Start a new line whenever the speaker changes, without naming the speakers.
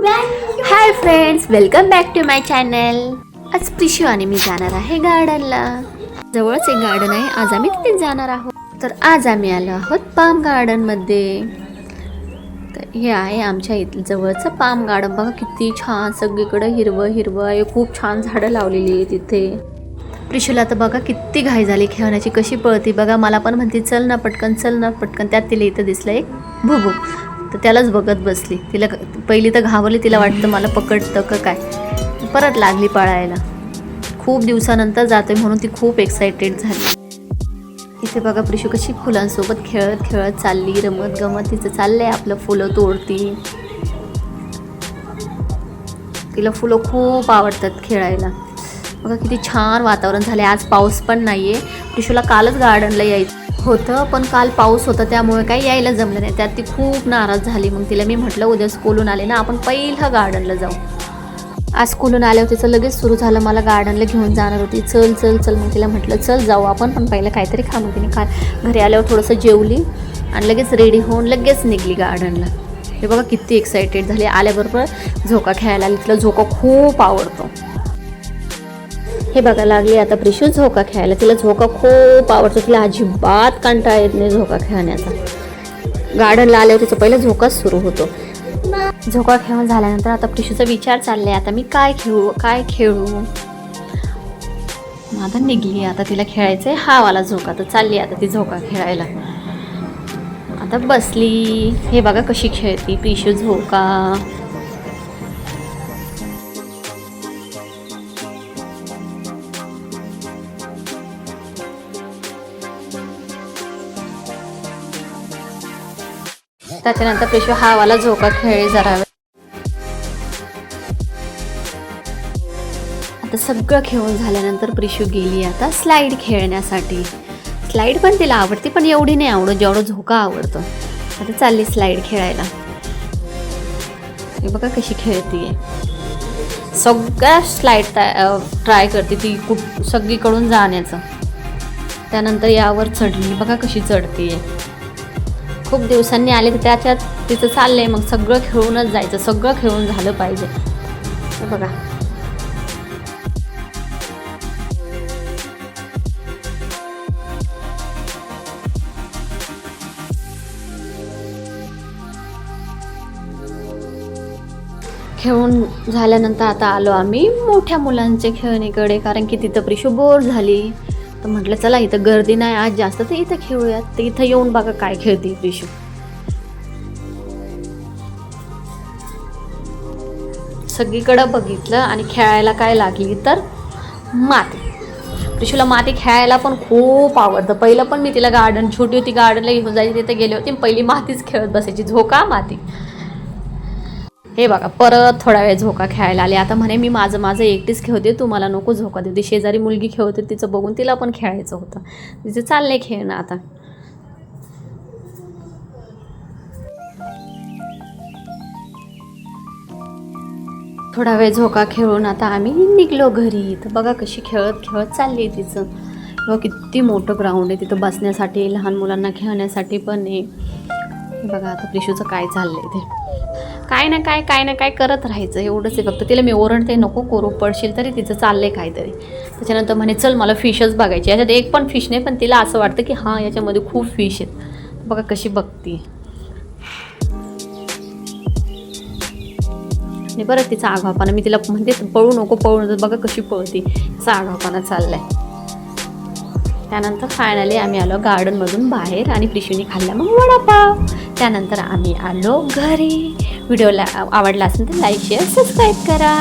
High friends, welcome back to my channel. आज प्रिशू आणि मी जाणार आहे गार्डनला. जवळच एक गार्डन आहे, आज आम्ही तिथे जाणार आहोत. तर आज आम्ही आलो आहोत पाम गार्डनमध्ये. तर हे आहे आमच्या इथलं जवळचं पाम गार्डन. बघा किती छान, सगळीकडे हिरवं हिरवं आहे. खूप छान झाडं लावलेली आहे तिथे. प्रिशूला तर बघा किती घाई झाली खेळण्याची, कशी पळती बघा. मला पण म्हणते चल ना पटकन, चल ना पटकन. त्यात तिला इथं दिसलं एक भुबू, तर त्यालाच बघत बसली. तिला पहिली तर घाबरली, तिला वाटतं मला पकडतं का काय. परत लागली पळायला. खूप दिवसानंतर जाते म्हणून ती खूप एक्सायटेड झाली. इथे बघा प्रिशू कशी फुलांसोबत खेळत खेळत चालली, रमत गमत तिचं चाललंय आपलं. फुलं तोडती. तिला फुलं खूप आवडतात खेळायला. बघा किती छान वातावरण झाले. आज पाऊस पण नाही आहे. प्रिशूला कालच गार्डनला यायचं होतं, पण काल पाऊस होता त्यामुळे काही यायला जमलं नाही. त्यात ती खूप नाराज झाली. मग तिला मी म्हटलं उद्या स्कूलून आले ना आपण पहिलं गार्डनला जाऊ. आज स्कूलून आल्यावर तिचं लगेच सुरू झालं, मला गार्डनला घेऊन जाणार होती. चल चल चल. मग तिला म्हटलं चल जाऊ आपण, पण पहिलं काहीतरी खा. मग तिने घरी आल्यावर थोडंसं जेवली आणि लगेच रेडी होऊन लगेच निघली गार्डनला. हे बघा किती एक्सायटेड झाली. आल्याबरोबर झोका खेळायला आली. तिला झोका खूप आवडतो. हे बघा लागली आता प्रिशू झोका खेळायला. तिला झोका खूप आवडतो. तिला अजिबात कंटाळा येत नाही झोका खेळण्याचा. गार्डनला आल्यावर तिचं पहिलं झोकाच सुरू होतो. झोका खेळून झाल्यानंतर आता प्रिशूचा विचार चाललाय, आता मी काय खेळू. आता निघली. आता तिला खेळायचंय हा वाला झोका. तर चालली आता ती झोका खेळायला. आता बसली. हे बघा कशी खेळती प्रिशू झोका. त्याच्यानंतर प्रिशू हा वाला झोका खेळली जरा वेळ. आता सगळं खेळून झाल्यानंतर प्रिशू गेली आता स्लाईड खेळण्यासाठी. स्लाईड पण तिला आवडते, पण एवढी नाही आवडत जेवढं झोका आवडतो. आता चालली स्लाईड खेळायला. हे बघा कशी खेळतीये. सगळ्या स्लाईड ट्राय करते ती, सगळीकडून जाण्याचं. त्यानंतर यावर चढली. बघा कशी चढतीये. खूप दिवसांनी आले तर त्याच्यात तिचं चाललंय मग सगळं खेळूनच जायचं, सगळं खेळून झालं पाहिजे. बघा खेळून झाल्यानंतर आता आलो आम्ही मोठ्या मुलांच्या खेळणीकडे, कारण की तिथं प्रिशू बोर झाली. तर म्हटलं चला इथं गर्दी नाही आज जास्त, तर इथं खेळूयात. तर इथं येऊन बघा काय खेळते प्रिशू. सगळीकडं बघितलं आणि खेळायला काय लागली तर माती. प्रिशूला माती खेळायला पण खूप आवडतं. पहिलं पण मी तिला गार्डन, छोटी होती गार्डनला घेऊन जायची, तिथे गेले होते पहिली मातीच खेळत बसायची. झोका माती. हे बघा परत थोडा वेळ झोका खेळायला आले. आता म्हणे मी माझं एकटीच खेळते, तू मला नको झोका देऊ. ती शेजारी मुलगी खेळते तिचं बघून तिला पण खेळायचं होतं. तिचं चाललंय खेळणं आता. थोडा वेळ झोका खेळून आता आम्ही निघलो घरी. तर बघा कशी खेळत खेळत चालली तिचं. बघा किती मोठं ग्राउंड आहे तिथं बसण्यासाठी, लहान मुलांना खेळण्यासाठी पण आहे. बघा आता प्रिशूचं काय चाललंय ते. काय ना काय करत राहायचं एवढंच आहे फक्त. तिला मी ओरडते नको करू पडशील, तरी तिचं चाललंय काहीतरी. त्याच्यानंतर म्हणे चल मला फिशच बघायची. याच्यात एक पण फिश नाही, पण तिला असं वाटतं की हां याच्यामध्ये खूप फिश आहेत. बघा कशी बघती. आणि परत तिचा आगावपणा, मी तिला म्हणते पळू नको बघा कशी पळती. तिचा आगावपणा चाललाय. त्यानंतर फायनली आम्ही आलो गार्डनमधून बाहेर आणि प्रिशूनी खाल्ला मग वडापाव. त्यानंतर आम्ही आलो घरी. व्हिडिओला आवडला असेल तर लाईक शेअर सबस्क्राईब करा.